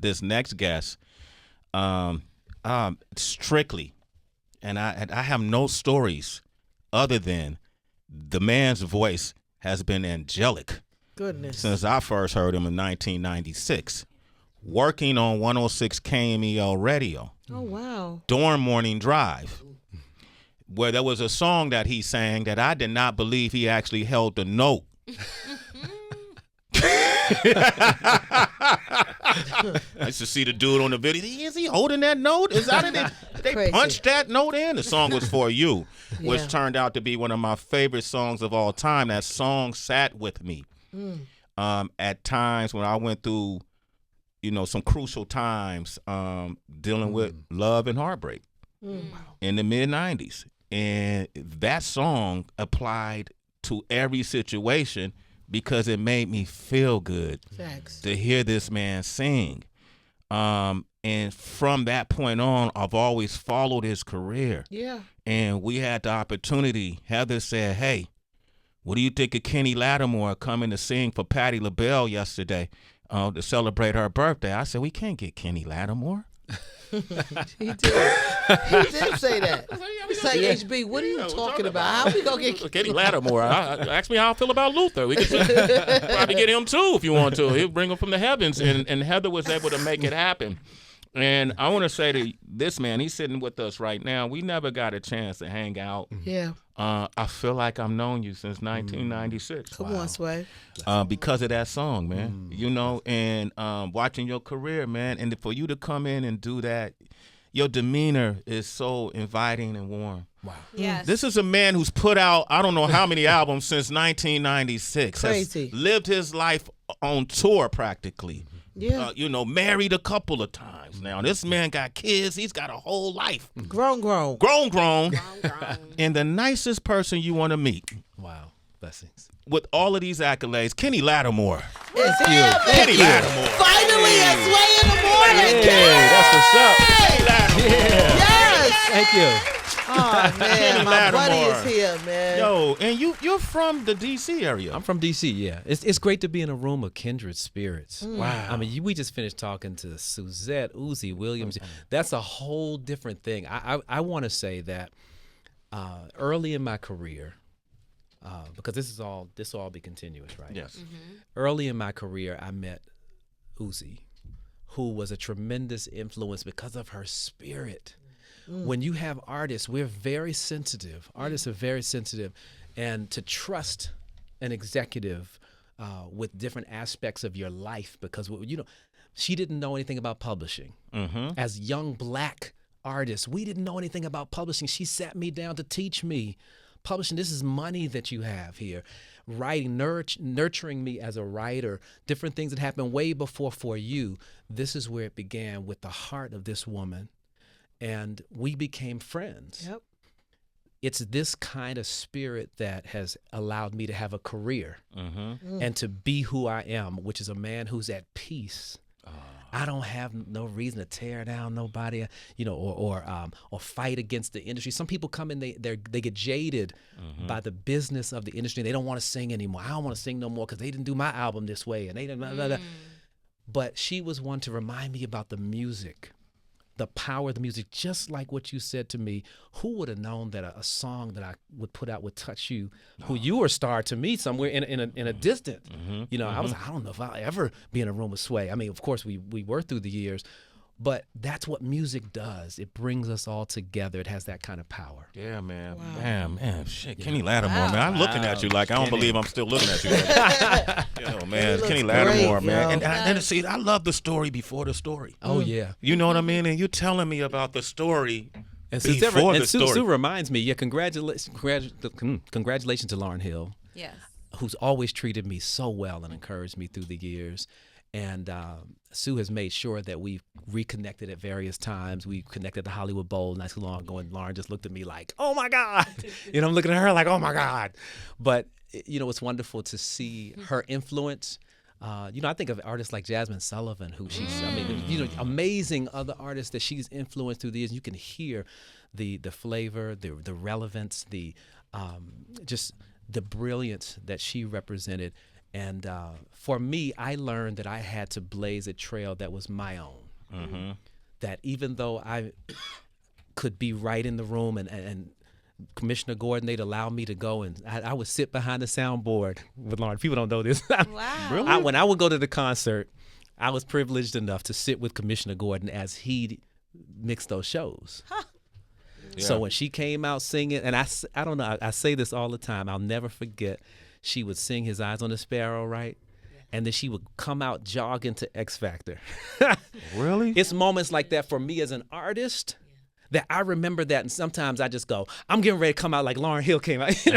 this next guest, strictly, and I have no stories other than the man's voice has been angelic. Goodness. Since I first heard him in 1996, working on 106 KMEL radio. Oh, wow. During Morning Drive, where there was a song that he sang that I did not believe he actually held the note. I used to see the dude on the video. Is he holding that note? Is that it? They Crazy. punched that note in. The song was For You, which Yeah. turned out to be one of my favorite songs of all time. That song sat with me at times when I went through, some crucial times dealing with love and heartbreak in the mid-'90s. And that song applied to every situation because it made me feel good Facts. to hear this man sing. And from that point on, I've always followed his career. Yeah. And we had the opportunity. Heather said, hey, what do you think of Kenny Lattimore coming to sing for Patty LaBelle yesterday to celebrate her birthday? I said, we can't get Kenny Lattimore. He did. He did say that. It's like, HB, what are you talking about? How we going to get Kenny Lattimore? Ask me how I feel about Luther. We could probably get him too if you want to. He'll bring him from the heavens. And Heather was able to make it happen. And I want to say to this man, he's sitting with us right now. We never got a chance to hang out. Yeah. I feel like I've known you since 1996. Come on, Sway. Because of that song, man. And watching your career, man. And for you to come in and do that, your demeanor is so inviting and warm. Wow. Yes. This is a man who's put out I don't know how many albums since 1996. Crazy. Has lived his life on tour practically. Yeah. Married a couple of times now. This man got kids. He's got a whole life. Grown. Grown. And the nicest person you want to meet. Wow. Blessings. With all of these accolades, Kenny Lattimore. It's him. Kenny Lattimore. Finally, a Sway in the morning. Hey, that's what's up. Kenny Lattimore. Yes. Thank you. Oh, man. Kenny My buddy Lattimore. is here, man. Yo, and you're from the D.C. area. I'm from D.C., yeah. It's great to be in a room of kindred spirits. Wow. I mean, we just finished talking to Suzette, Uzi, Williams. That's a whole different thing. I want to say that early in my career, because this will all be continuous, right? Yes. Early in my career, I met Uzi, who was a tremendous influence because of her spirit. When you have artists, we're very sensitive. Artists are very sensitive. And to trust an executive with different aspects of your life, because, she didn't know anything about publishing. As young black artists, we didn't know anything about publishing. She sat me down to teach me publishing. This is money that you have here. Writing, nurturing me as a writer, different things that happened way before For You. This is where it began with the heart of this woman. And we became friends. Yep. It's this kind of spirit that has allowed me to have a career and to be who I am, which is a man who's at peace. I don't have no reason to tear down nobody, or fight against the industry. Some people come in, they get jaded by the business of the industry. They don't want to sing anymore. I don't want to sing no more because they didn't do my album this way, and they didn't. Blah, blah, blah. But she was one to remind me about the music. The power of the music, just like what you said to me. Who would have known that a song that I would put out would touch you, who you were a star to me somewhere in a distant. I was, I don't know if I'll ever be in a room with Sway. I mean, of course, we were through the years, but that's what music does. It brings us all together. It has that kind of power. Yeah, man. Wow. Damn, man. Shit, Kenny Lattimore, man. I'm looking at you like I don't believe I'm still looking at you. Yo, man, He Kenny looks Lattimore, great, man. yo. And see, I love the story before the story. Oh, yeah. You know what I mean? And you telling me about the story And before the story. Sue reminds me, congratulations to Lauryn Hill, Yes. who's always treated me so well and encouraged me through the years. And Sue has made sure that we've reconnected at various times. We connected at the Hollywood Bowl not too long ago, and Lauren just looked at me like, oh, my God. I'm looking at her like, oh, my God. But, it's wonderful to see her influence. I think of artists like Jasmine Sullivan, who she's, amazing other artists that she's influenced through the years. You can hear the flavor, the relevance, just the brilliance that she represented. And for me, I learned that I had to blaze a trail that was my own. That even though I could be right in the room and Commissioner Gordon, they'd allow me to go, and I would sit behind the soundboard with Lauryn. People don't know this. Wow. Really? When I would go to the concert, I was privileged enough to sit with Commissioner Gordon as he mixed those shows. Huh. Yeah. So when she came out singing, and I don't know, I say this all the time, I'll never forget, she would sing His Eyes on the Sparrow, right? And then she would come out jogging to X Factor. Really? It's moments like that for me as an artist that I remember that, and sometimes I just go, I'm getting ready to come out like Lauryn Hill came out. you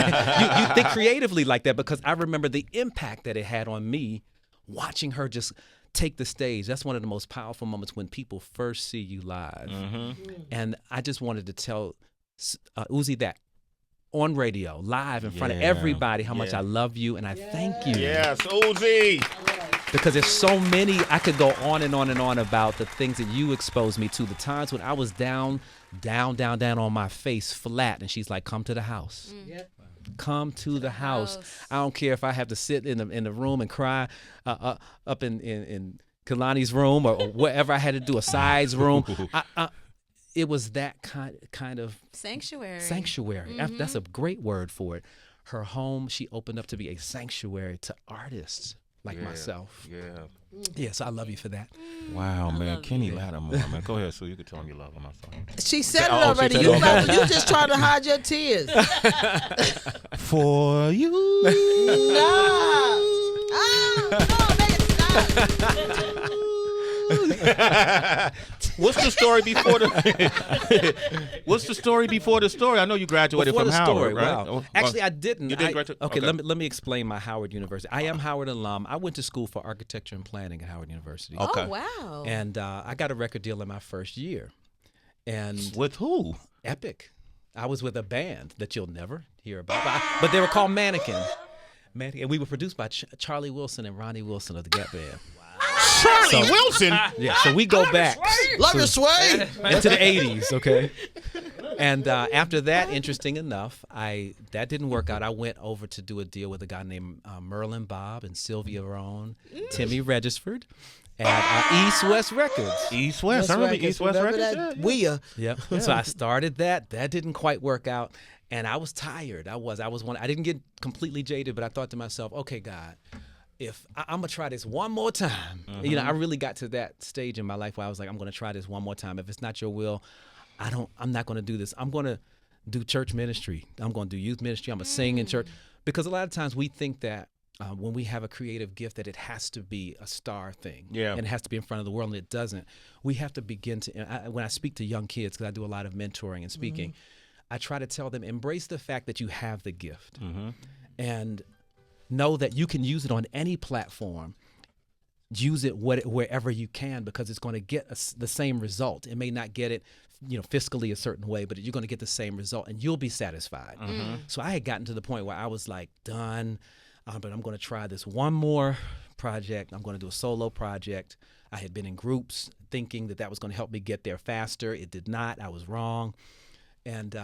think creatively like that, because I remember the impact that it had on me watching her just take the stage. That's one of the most powerful moments when people first see you live. And I just wanted to tell Uzi that on radio, live in front of everybody, how much I love you and I thank you. Yes, Uzi. Because there's so many, I could go on and on and on about the things that you exposed me to, the times when I was down on my face, flat, and she's like, come to the house. Come to the house. I don't care if I have to sit in the room and cry up in Kalani's room or wherever I had to do, a side's room. It was that kind of sanctuary. That's a great word for it. Her home, she opened up to be a sanctuary to artists like myself. Yes, I love you for that. Wow, man. Kenny Lattimore, man. Go ahead, Sue. You can tell him you love him. I'm sorry. She said it already. You just trying to hide your tears. For you. Nah. Come on, make it stop. What's the story before the What's the story before the story? I know you graduated Before from the Howard, story, right? wow. Actually, I didn't. You didn't graduate? Okay, let me explain my Howard University. I am Howard alum. I went to school for architecture and planning at Howard University. Okay. Oh, wow. And I got a record deal in my first year. And With who? Epic. I was with a band that you'll never hear about, but they were called Mannequin. And we were produced by Charlie Wilson and Ronnie Wilson of the Gap Band. Charlie Wilson. Yeah, so we go back. Love your sway. Into the 80s, okay? And after that, interesting enough, that didn't work out. I went over to do a deal with a guy named Merlin Bob and Sylvia Roan, Timmy Regisford at East West Records. East West. I remember East West Records. Yep. So I started that. That didn't quite work out. And I was tired. I didn't get completely jaded, but I thought to myself, okay, God, if I'm gonna try this one more time, I really got to that stage in my life where I was like, I'm gonna try this one more time. If it's not your will, I'm not gonna do this. I'm gonna do church ministry. I'm gonna do youth ministry. I'm gonna sing in church, because a lot of times we think that when we have a creative gift that it has to be a star thing, and it has to be in front of the world, and it doesn't. We have to begin to. When I speak to young kids, because I do a lot of mentoring and speaking, I try to tell them, embrace the fact that you have the gift, and know that you can use it on any platform. Use it wherever you can, because it's going to get the same result. It may not get it, fiscally a certain way, but you're going to get the same result, and you'll be satisfied. So I had gotten to the point where I was like, done, but I'm going to try this one more project. I'm going to do a solo project. I had been in groups thinking that was going to help me get there faster. It did not. I was wrong. And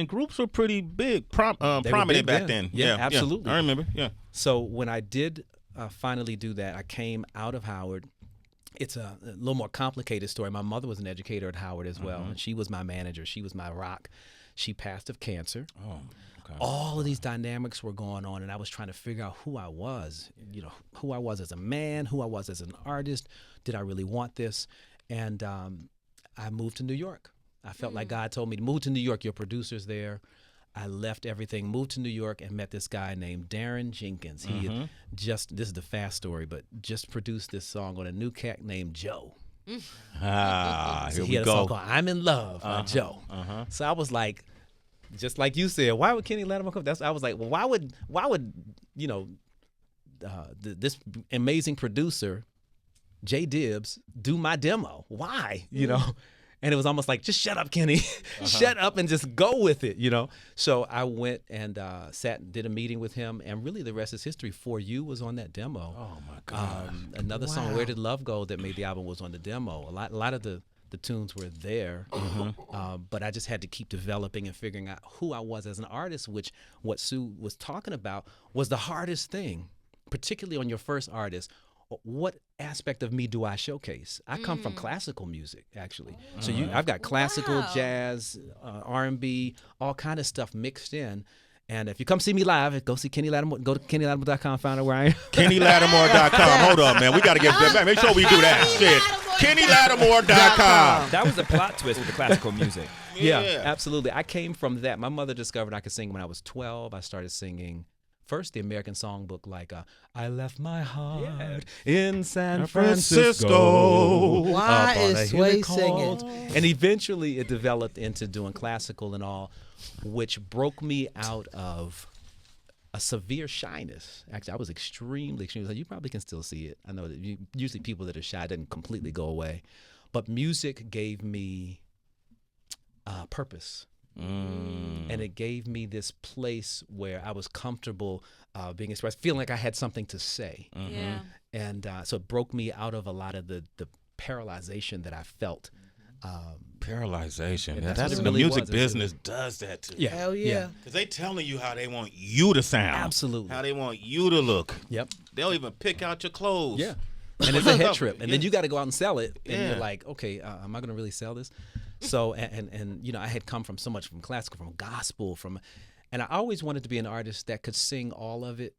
groups were pretty big, prominent back then. Yeah, absolutely. I remember. Yeah. So when I did finally do that, I came out of Howard. It's a little more complicated story. My mother was an educator at Howard as well, and she was my manager. She was my rock. She passed of cancer. Oh, okay. All of these dynamics were going on, and I was trying to figure out who I was. Who I was as a man, who I was as an artist. Did I really want this? And I moved to New York. I felt like God told me to move to New York. Your producer's there. I left everything, moved to New York, and met this guy named Darren Jenkins. He had this is the fast story, but just produced this song on a new cat named Joe. Here So we he had a go. song called I'm in Love by Joe. So I was like, just like you said, why would Kenny Lattimore come? I was like, well, why would this amazing producer, Jay Dibbs, do my demo? Why? And it was almost like, just shut up, Kenny. Shut up and just go with it, So I went and sat and did a meeting with him, and really the rest is history. For You was on that demo. Oh, my God. Another song, Where Did Love Go, that made the album was on the demo. A lot of the tunes were there, but I just had to keep developing and figuring out who I was as an artist, which what Sue was talking about was the hardest thing particularly on your first artist, what aspect of me do I showcase? I come from classical music, actually. So I've got classical, jazz, R&B, all kind of stuff mixed in. And if you come see me live, go see Kenny Lattimore. Go to KennyLattimore.com, find out where I am. KennyLattimore.com. Hold up, man. We got to get that back. Make sure we do that shit. KennyLattimore.com. That was a plot twist with the classical music. Yeah, absolutely. I came from that. My mother discovered I could sing when I was 12. I started singing first the American songbook, like I left my heart in San Francisco. Why is Sway singing? And eventually it developed into doing classical and all, which broke me out of a severe shyness. Actually, I was extremely. You probably can still see it. I know that usually people that are shy didn't completely go away, but music gave me purpose. And it gave me this place where I was comfortable being expressed, feeling like I had something to say. And so it broke me out of a lot of the paralyzation that I felt. Paralyzation. That's That's what it the really music was. business does that to you. Hell yeah. Because they telling you how they want you to sound. Absolutely. How they want you to look. Yep. They'll even pick out your clothes. Yeah. And it's a head trip. And then you got to go out and sell it. And Yeah. you're like, okay, am I going to really sell this? So, and you know, I had come from so much from classical, from gospel, and I always wanted to be an artist that could sing all of it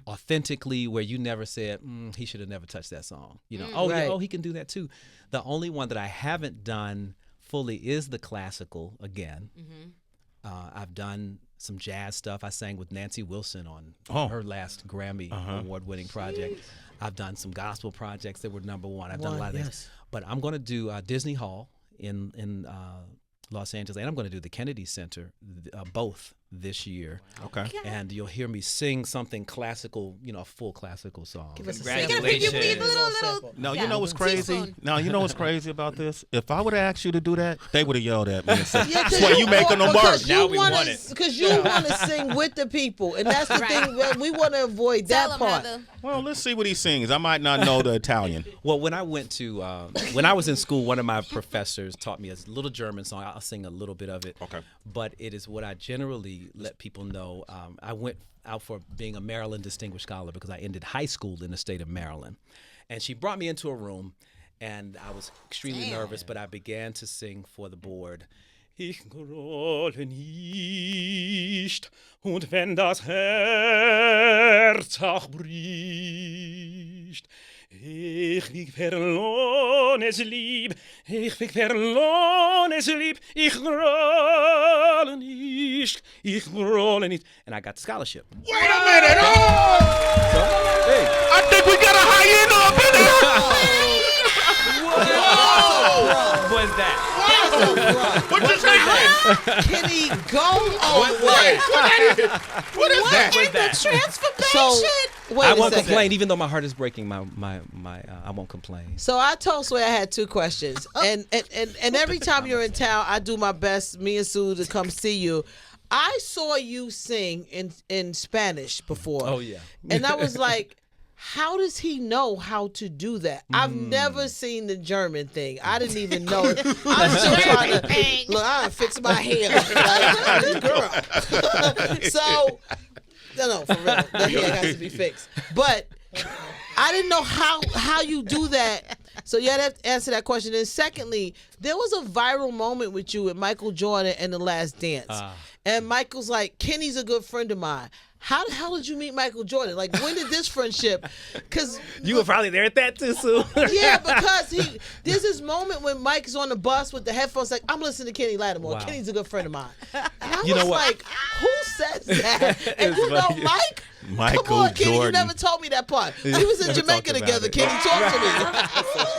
authentically, where you never said, he should have never touched that song. You know, Right. he can do that too. The only one that I haven't done fully is the classical again. I've done some jazz stuff. I sang with Nancy Wilson on her last Grammy award-winning project. I've done some gospel projects that were #1. I've done a lot of things. But I'm going to do Disney Hall in Los Angeles, and I'm going to do the Kennedy Center, both this year. Okay. And you'll hear me sing something classical, you know, a full classical song. Give us a Congratulations. sample. Give me a little- No, you know what's crazy? Teaspoon. No, you know what's crazy about this? If I would have asked you to do that, they would have yelled at me and said, Yeah, 'cause "Sway, you making them work." Now we want it. Because you want to sing with the people, and that's the thing that we want to avoid. Tell That him, part. Heather. Well, let's see what he sings. I might not know the Italian. Well, when I went to, when I was in school, one of my professors taught me a little German song. I'll sing a little bit of it. Okay. But it is what I generally let people know. I went out for being a Maryland Distinguished Scholar because I ended high school in the state of Maryland. And she brought me into a room, and I was extremely nervous, but I began to sing for the board. Ich grolle nicht, und wenn das Herz auch bricht, ich lieg verlorenes Lieb, ich grolle nicht, ich grolle nicht. And I got the scholarship. Wait a minute! I think we got a hyena up in there. Was that? What you say? Kenny, go away. What is that? Transformation. So, wait I a won't second. complain, even though my heart is breaking. I won't complain. So I told Sway I had 2 questions, and every time you're in town, I do my best, me and Sue, to come see you. I saw you sing in Spanish before. Oh, yeah. And I was like, how does he know how to do that? I've never seen the German thing. I didn't even know it. I'm still trying to look. I fix my hair, like, girl. So, no, for real, the hair has to be fixed. But I didn't know how you do that. So you had to answer that question. And secondly, there was a viral moment with you with Michael Jordan and The Last Dance. And Michael's like, Kenny's a good friend of mine. How the hell did you meet Michael Jordan? Like, when did this friendship? Because You were probably there at that too, Sue. yeah, because there's this moment when Mike's on the bus with the headphones, like, I'm listening to Kenny Lattimore. Wow. Kenny's a good friend of mine. And I You know was what? like, who says that? And you know, funny. Mike? Michael Come on, Kenny, you Jordan. never told me that part. We was in Never Jamaica talked about together. it. Kenny, talk to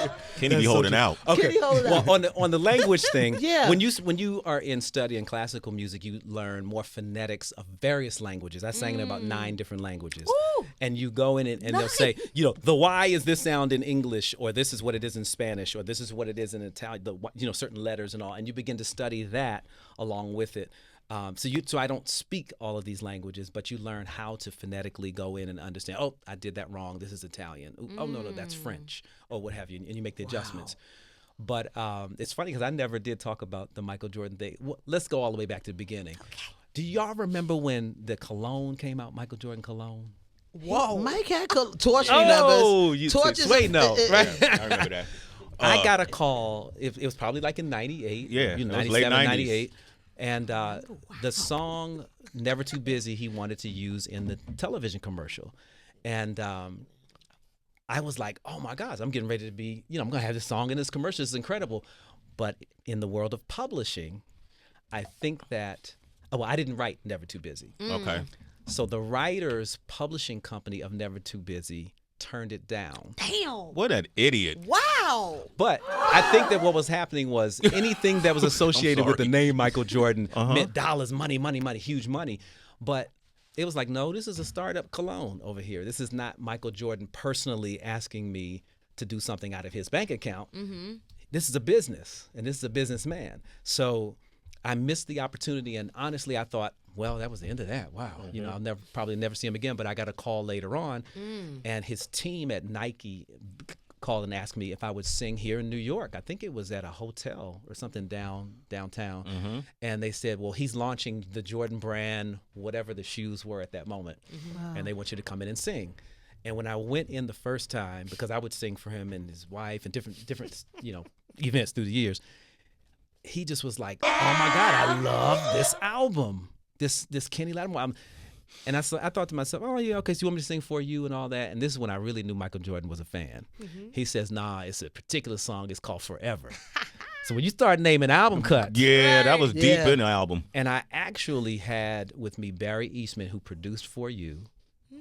me. Kenny be holding out. Kenny, hold it out. Well, on the language thing, Yeah. when you are in studying classical music, you learn more phonetics of various languages. I sang in about 9 different languages. Ooh. And you go in and they'll say, you know, the Y is this sound in English, or this is what it is in Spanish, or this is what it is in Italian, certain letters and all. And you begin to study that along with it. So I don't speak all of these languages, but you learn how to phonetically go in and understand, oh, I did that wrong. This is Italian. Ooh, oh, no, that's French, or what have you. And you make the adjustments. But it's funny because I never did talk about the Michael Jordan thing. Let's go all the way back to the beginning. Okay. Do y'all remember when the cologne came out, Michael Jordan cologne? Whoa, Mike had torture Oh, numbers. you Torches. wait, no, right? I remember that. I got a call. It was probably like in '98. Yeah, you know, it was late 97, 90s. 98. And the song "Never Too Busy" he wanted to use in the television commercial, and I was like, "Oh my gosh, I'm getting ready to be. I'm gonna have this song in this commercial. It's incredible." But in the world of publishing, I think that I didn't write "Never Too Busy." Okay. So the writers publishing company of "Never Too Busy" turned it down. Damn. What an idiot. Wow. But I think that what was happening was anything that was associated with the name Michael Jordan meant dollars, money, money, money, huge money. But it was like, no, this is a startup cologne over here. This is not Michael Jordan personally asking me to do something out of his bank account. This is a business, and this is a businessman. So I missed the opportunity, and honestly, I thought, well, that was the end of that. Wow. I'll probably never see him again. But I got a call later on, and his team at Nike called and asked me if I would sing here in New York. I think it was at a hotel or something downtown. And they said, well, he's launching the Jordan brand, whatever the shoes were at that moment. And they want you to come in and sing. And when I went in the first time, because I would sing for him and his wife and different events through the years, he just was like, oh my God, I love this album. This Kenny Lattimore. And I thought to myself, oh yeah, okay, so you want me to sing for you and all that? And this is when I really knew Michael Jordan was a fan. He says, nah, it's a particular song. It's called Forever. So when you start naming album cuts. Yeah, that was deep in the album. And I actually had with me Barry Eastman, who produced For You,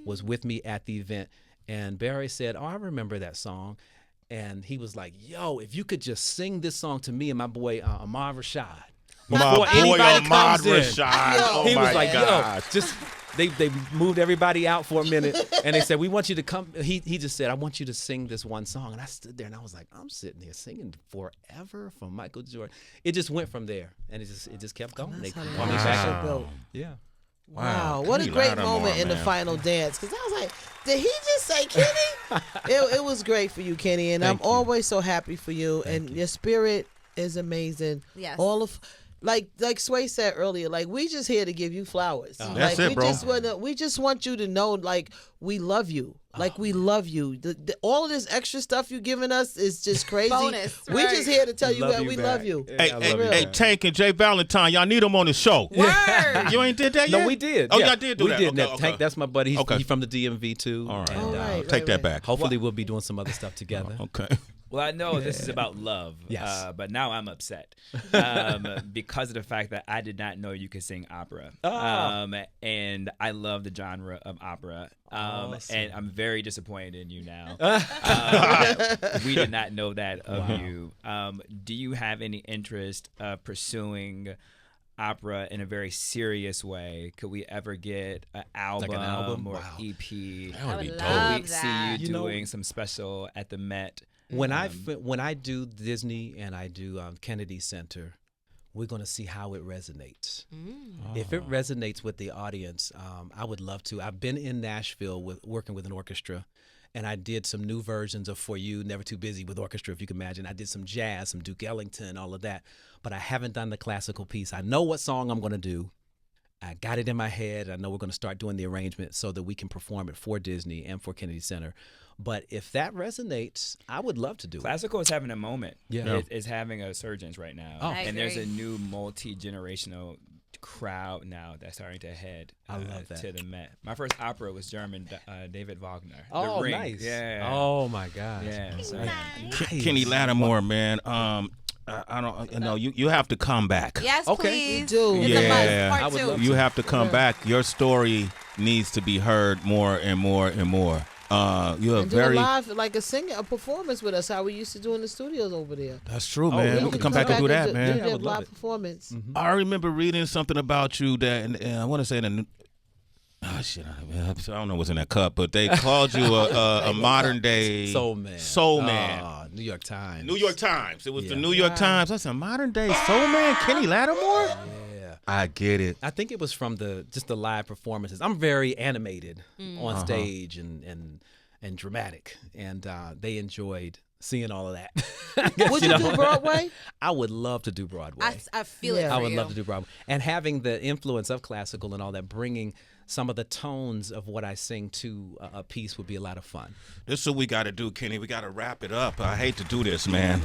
was with me at the event. And Barry said, oh, I remember that song. And he was like, yo, if you could just sing this song to me and my boy Ahmad Rashad. Before anybody Ahmad comes in. Rashad. Oh He my was like, God. yo, just they moved everybody out for a minute, and they said, we want you to come. He just said, I want you to sing this one song. And I stood there and I was like, I'm sitting here singing Forever from Michael Jordan. It just went from there, and it just kept going. They called me back. Yeah. Wow, what a Kenny great Lattimore, moment in the man. final dance. Because I was like, did he just say Kenny? It was great for you, Kenny, and I'm always so happy for you. And your spirit is amazing. Yes. All of, like Sway said earlier, like we just here to give you flowers. That's like it, bro. we just want you to know, like we love you. Like we love you. All of this extra stuff you giving us is just crazy. Bonus, We just here to tell you that we back. love you. Hey, Tank and Jay Valentine, y'all need them on the show. Word. You ain't did that yet? No, we did. Oh, yeah. y'all did do we that. did. Okay, Now, okay. Tank, that's my buddy. He's, Okay. he's from the DMV too. All right. And, Right, Take that right. back. hopefully we'll be doing some other stuff together. Okay. Well, I know this is about love, Yes. but now I'm upset because of the fact that I did not know you could sing opera. And I love the genre of opera. And I'm very disappointed in you now. We did not know that of you. Do you have any interest of pursuing opera in a very serious way? Could we ever get an album, or Wow. EP? That would be dope. love Could we see that. you You know- doing some special at the Met? When I do Disney and I do Kennedy Center, we're going to see how it resonates. If it resonates with the audience, I would love to. I've been in Nashville working with an orchestra, and I did some new versions of For You, Never Too Busy with orchestra, if you can imagine. I did some jazz, some Duke Ellington, all of that, but I haven't done the classical piece. I know what song I'm going to do. I got it in my head. I know we're going to start doing the arrangement so that we can perform it for Disney and for Kennedy Center. But if that resonates, I would love to do it. Classical is having a moment. Yeah. It's having a surge right now. Oh. I And there's a agree. new multi-generational crowd now that's starting to head I love that. to the Met. My first opera was German, David Wagner. Oh, the Ring. nice. Yeah. Oh, my gosh. Yeah. So, Nice. Kenny Lattimore, man. I don't. You know, you have to come back. Yes, Okay. please. Do. It's Yeah. a must. I Part would two. love You have to come back. Your story needs to be heard more and more and more. You're And do very. a live, like a performance with us, how we used to do in the studios over there. That's true, Oh, man. yeah, we we can can come back and do that, Do man. I that would love live it. performance. I remember reading something about you that, and I want to say that. Oh shit! I don't know what's in that cup, but they called you a modern day Soul Man. Soul Man. Oh, New York Times. New York Times. It was the Yeah. New York Times. I said, modern day Soul Man, Kenny Lattimore. Yeah. I get it. I think it was from just the live performances. I'm very animated on stage and dramatic, and they enjoyed seeing all of that. I guess, Would you do Broadway? I would love to do Broadway. I feel it. Yeah. For I would you. love to do Broadway, and having the influence of classical and all that, bringing some of the tones of what I sing to a piece would be a lot of fun. This is what we got to do, Kenny. We got to wrap it up. I hate to do this, man.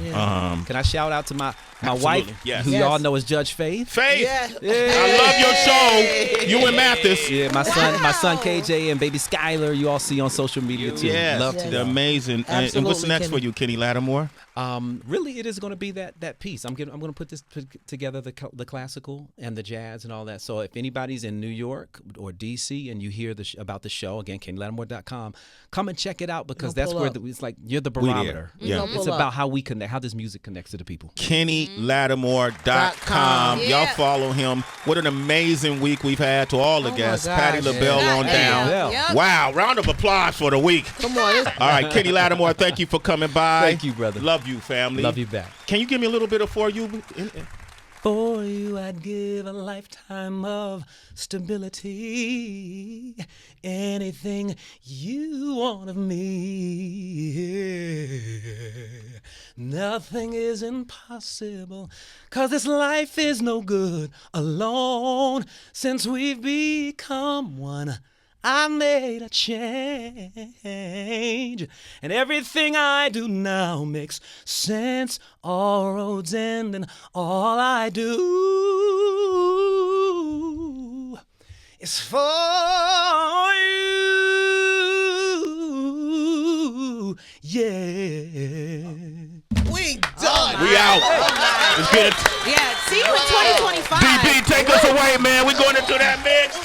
Can I shout out to my wife, Yes. who y'all know is Judge Faith? Faith, Yeah. I love your show. You and Mathis. Yeah, my son KJ and baby Skylar, you all see on social media too. Yes, Love to they're amazing. And what's Absolutely, next for Kenny. you, Kenny Lattimore? Really, it is going to be that piece. I'm going to put this together, the classical and the jazz and all that. So if anybody's in New York or DC and you hear about the show, again, KennyLattimore.com, come and check it out, because that's where it's like you're the barometer. Yeah. It's about how we connect, how this music connects to the people. KennyLattimore.com. Y'all follow him. What an amazing week we've had to all the guests. Patty LaBelle on down. Yeah. Wow, round of applause for the week. Come on. All right, Kenny Lattimore, thank you for coming by. Thank you, brother. Love you, family. Love you back. Can you give me a little bit of For You? For you, I'd give a lifetime of stability. Anything you want of me. Nothing is impossible, 'cause this life is no good alone. Since we've become one, I made a change, and everything I do now makes sense. All roads end, and all I do is for you. Yeah. We done. We out. Let's get it. Yeah, see you in 2025. DB, take us away, man. We're going into that mix.